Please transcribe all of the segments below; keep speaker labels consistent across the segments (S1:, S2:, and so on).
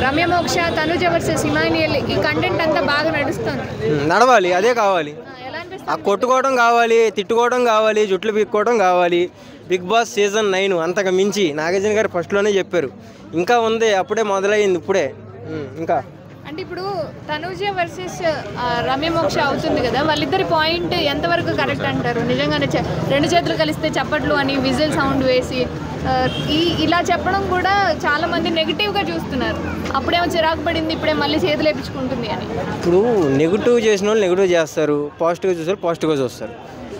S1: రమ్య మోక్ష తనుజ వర్సెస్ ఇమాన్యుయల్ ఈ కంటెంట్ అంతా బాగా నడుస్తుంది.
S2: నడవాలి, అదే కావాలి. ఆ కొట్టుకోవడం కావాలి, తిట్టుకోవడం కావాలి, జుట్లు పీక్కోవడం కావాలి. బిగ్ బాస్ సీజన్ 9 అంతకు మించి నాగార్జున గారు ఫస్ట్లోనే చెప్పారు. ఇంకా ఉంది, అప్పుడే మొదలైంది, ఇప్పుడే ఇంకా.
S1: అంటే ఇప్పుడు తనుజ వర్సెస్ రమ్య మోక్ష అవుతుంది కదా, వాళ్ళిద్దరి పాయింట్ ఎంతవరకు కరెక్ట్ అంటారు? నిజంగానే రెండు చేతులు కలిస్తే చప్పట్లు అని విజిల్ సౌండ్ వేసి ఇలా చెప్పడం కూడా చాలా మంది నెగిటివ్గా చూస్తున్నారు. అప్పుడేమో చిరాకు పడింది, ఇప్పుడే మళ్ళీ చేతులు వేపించుకుంటుంది అని.
S2: ఇప్పుడు నెగిటివ్ చేసిన వాళ్ళు నెగిటివ్ చేస్తారు, పాజిటివ్గా చూస్తారు పాజిటివ్గా చూస్తారు.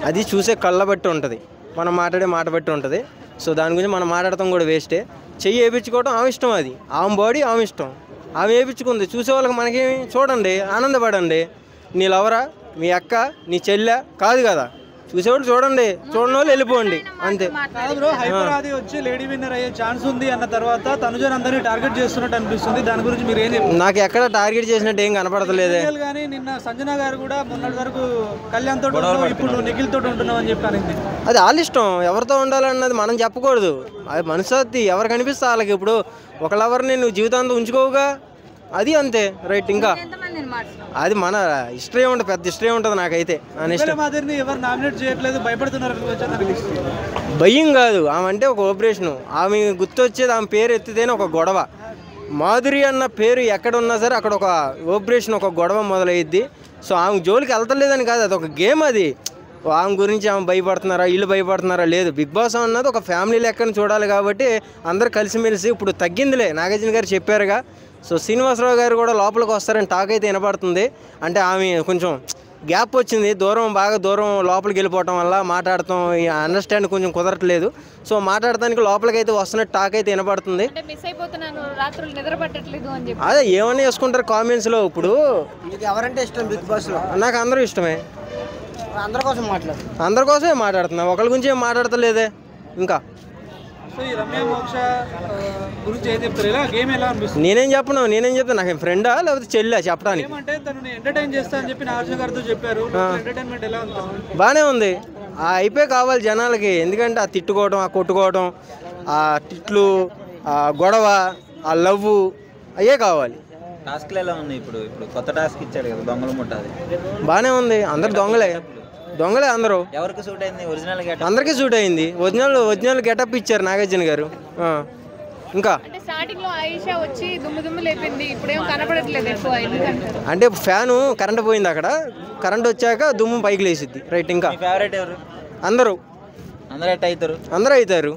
S2: అది చూసే కళ్ళ బట్టి ఉంటుంది, మనం మాట్లాడే మాట బట్టి ఉంటుంది. సో దాని గురించి మనం మాట్లాడటం కూడా వేస్టే. చెయ్యి వేయించుకోవడం ఆమె ఇష్టం, అది ఆమె బాడీ ఆమె ఇష్టం. ఆమె వేయించుకుంది, చూసే వాళ్ళకి మనకేమి, చూడండి, ఆనందపడండి. నీ లవరా, మీ అక్క, నీ చెల్లె కాదు కదా, చూసేవాళ్ళు చూడండి, చూడని వాళ్ళు వెళ్ళిపోండి, అంతే.
S3: హైపరాది వచ్చి లేడీ విన్నర్ అయ్యే ఛాన్స్ ఉంది అన్న తర్వాత తనుజని అందరినీ టార్గెట్ చేస్తున్నట్టు అనిపిస్తుంది. దాని గురించి మీరు ఏం చెప్తారు?
S2: నాకు ఎక్కడ టార్గెట్ చేసినట్టు ఏం కనపడతలేదే.
S3: కానీ నిన్న సంజన గారు కూడా మొన్నటి వరకు కళ్యాణ్ తోటి ఉన్నావు, ఇప్పుడు నిఖిల్ తోటి ఉంటున్నావు అని చెప్పి అనింది.
S2: అది వాళ్ళ ఇష్టం, ఎవరితో ఉండాలన్నది మనం చెప్పకూడదు. అది మనసాతి ఎవరు కనిపిస్తే వాళ్ళకి. ఇప్పుడు ఒక లవర్ని నువ్వు జీవితాంతం ఉంచుకోవుగా, అది అంతే, రైట్. ఇంకా అది మన హిస్టరీ ఉంటుంది, పెద్ద హిస్టరీ ఉంటుంది. నాకైతే
S3: ఎవరు నామినేట్ చేయట్లేదు, భయపడుతున్నారు.
S2: భయం కాదు, ఆమె అంటే ఒక ఆపరేషను. ఆమె గుర్తొచ్చేది ఆమె పేరు ఎత్తితేనే ఒక గొడవ. మాధురి అన్న పేరు ఎక్కడ ఉన్నా సరే అక్కడ ఒక ఆపరేషన్, ఒక గొడవ మొదలయ్యిద్ది. సో ఆమె జోలికి వెళ్తలేదని కాదు, అది ఒక గేమ్. అది ఆమె గురించి ఆమె భయపడుతున్నారా, వీళ్ళు భయపడుతున్నారా, లేదు. బిగ్ బాస్ అన్నది ఒక ఫ్యామిలీ లెక్కను చూడాలి కాబట్టి అందరూ కలిసిమెలిసి. ఇప్పుడు తగ్గిందిలే, నాగార్జున గారు చెప్పారుగా. సో శ్రీనివాసరావు గారు కూడా లోపలికి వస్తారని టాక్ అయితే వినపడుతుంది. అంటే ఆమె కొంచెం గ్యాప్ వచ్చింది, బాగా దూరం లోపలికి వెళ్ళిపోవటం వల్ల మాట్లాడటం అండర్స్టాండ్ కొంచెం కుదరట్లేదు. సో మాట్లాడటానికి లోపలికి అయితే వస్తున్నట్టు టాక్ అయితే వినపడుతుంది. అదే ఏమన్నా వేసుకుంటారు కామెంట్స్లో. ఇప్పుడు
S4: ఎవరంటే ఇష్టం బిగ్ బాస్లో?
S2: నాకు అందరూ ఇష్టమే, అందరి కోసమే మాట్లాడుతున్నా, ఒకరి గురించి ఏం మాట్లాడతలేదే. ఇంకా నేనేం చెప్తాను, నాకు ఫ్రెండా లేకపోతే చెల్లా చెప్పడానికి? బాగానే ఉంది, అయిపోయి కావాలి జనాలకి. ఎందుకంటే ఆ తిట్టుకోవడం, ఆ కొట్టుకోవడం, ఆ తిట్లు, ఆ గొడవ, ఆ లవ్, అయ్యే కావాలి.
S5: టాస్క్లు ఎలా ఉంది? ఇప్పుడు కొత్త టాస్క్ ఇచ్చాడు కదా, దొంగల ముట్టాది.
S2: బాగానే ఉంది, అందరు దొంగలే అందరూ.
S5: ఎవరికి సూట్ అయింది? ఒరిజినల్ గెటప్ అందరికీ
S2: సూట్ అయింది. ఒరిజినల్ గెటప్ ఇచ్చారు నాగార్జున గారు. ఇంకా అంటే ఫ్యాను కరెంట్ పోయింది అక్కడ, కరెంట్ వచ్చాక దుమ్ము పైకి లేసిద్ది, రైట్. ఇంకా
S5: ఫేవరెట్ ఎవరు?
S2: అందరూ అవుతారు.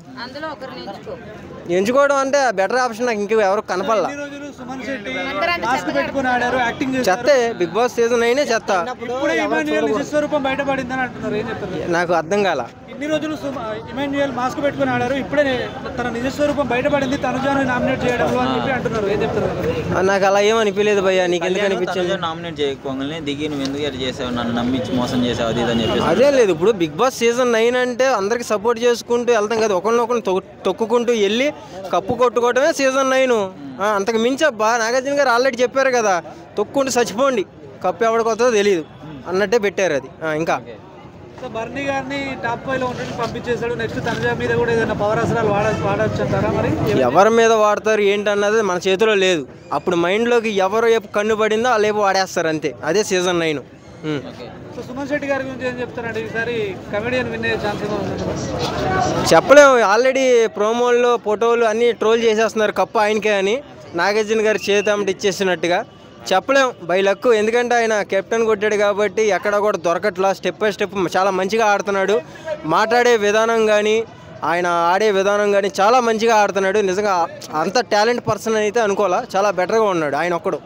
S2: ఎంచుకోవడం అంటే బెటర్ ఆప్షన్ నాకు ఇంక ఎవరు కనపడలా. చెత్తే, బిగ్ బాస్ సీజన్ 9 చెత్త. నాకు అర్థం కాల.
S3: ఇన్ని రోజులు ఇమాన్యుయల్ మాస్క్ పెట్టుకుని ఆడారు, ఇప్పుడే తన నిజస్వరూపం బయటపడింది తనుజాను నామినేట్ చేయడంలో అని చెప్పి అంటున్నారు. ఏం చెప్తారు?
S2: నాకు అలా ఏమనిపించలేదు భయ్యా. నీకు ఎందుకు అనిపించింది?
S5: నామినేట్ చేయకపోగానే దిగి నువ్వు ఎందుకు ఎట్లా చేసావు, నన్ను నమ్మించి మోసం చేసావు, అది అని చెప్పి.
S2: అదే లేదు, ఇప్పుడు బిగ్ బాస్ సీజన్ 9 అంటే అందరికి సపోర్ట్ చేసుకుంటూ వెళ్తాం కదా, ఒకరినొకరిని తొక్కుకుంటూ వెళ్ళి కప్పు కొట్టుకోవటమే సీజన్ 9. అంతకు మించి అబ్బా, నాగార్జున గారు ఆల్రెడీ చెప్పారు కదా, తొక్కుంటూ చచ్చిపోండి, కప్పు ఎవరికొస్తుందో తెలియదు అన్నట్టే పెట్టారు అది. ఇంకా
S3: బర్నీ గారిని టాప్ 5 లో పంపించేశాడు. నెక్స్ట్ తనుజ మీద కూడా ఏదైనా పవర్ అసలు వాడచ్చు అంటారా? మరి
S2: ఎవరి మీద వాడతారు ఏంటన్నది మన చేతిలో లేదు. అప్పుడు మైండ్లోకి ఎవరు కన్ను పడిందో వాళ్ళు వాడేస్తారు, అంతే. అదే సీజన్ 9.
S3: సుమన్ శెట్టి గారి గురించి ఏం చెప్తారండి? ఈసారి కమెడియన్ వినే ఛాన్స్
S2: చెప్పలేము. ఆల్రెడీ ప్రోమోల్లో ఫోటోలు అన్నీ ట్రోల్ చేసేస్తున్నారు, కప్పు ఆయనకే అని. నాగార్జున గారు చేతమ్మటి ఇచ్చేసినట్టుగా చెప్పలేం, బై లక్. ఎందుకంటే ఆయన కెప్టెన్ కొట్టాడు కాబట్టి ఎక్కడ కూడా దొరకట్లా. స్టెప్ బై స్టెప్ చాలా మంచిగా ఆడుతున్నాడు. మాట్లాడే విధానం కానీ, ఆయన ఆడే విధానం కానీ చాలా మంచిగా ఆడుతున్నాడు. నిజంగా అంత టాలెంట్ పర్సన్ అయితే అనుకోవాలా, చాలా బెటర్గా ఉన్నాడు ఆయన ఒక్కడు.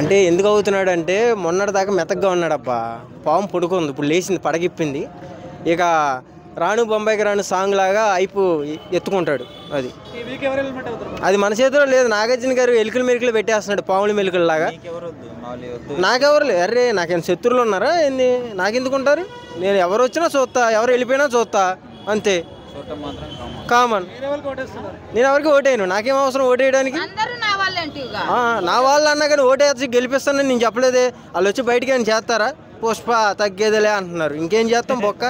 S2: అంటే ఎందుకు అవుతున్నాడు అంటే, మొన్నటి దాకా మెత్తగా ఉన్నాడు అబ్బా, పాము పడుకుంది, ఇప్పుడు లేచింది, పడగిప్పింది. ఇక రాను బొంబాయికి రాను సాంగ్ లాగా అయిపు ఎత్తుకుంటాడు. అది మన చేతిలో లేదు. నాగార్జున గారు ఎలుకలు మెరుకులు పెట్టేస్తున్నాడు, పాములు మెలుకలు లాగా. నాకెవరు లేదు. అరే నాకేం శత్రువులు ఉన్నారా ఏంది? నాకెందుకుంటారు? నేను ఎవరు వచ్చినా చూస్తా, ఎవరు వెళ్ళిపోయినా చూస్తా, అంతే. కామన్. నేను ఎవరికి ఓటేయను, నాకేం అవసరం ఓటేయడానికి? నా వాళ్ళు అన్నా కానీ ఓటేసి గెలిపిస్తానని నేను చెప్పలేదే. వాళ్ళు వచ్చి బయటికి ఏమైనా చేస్తారా? పుష్ప తగ్గేదిలే అంటున్నారు, ఇంకేం చేస్తాం బొక్క.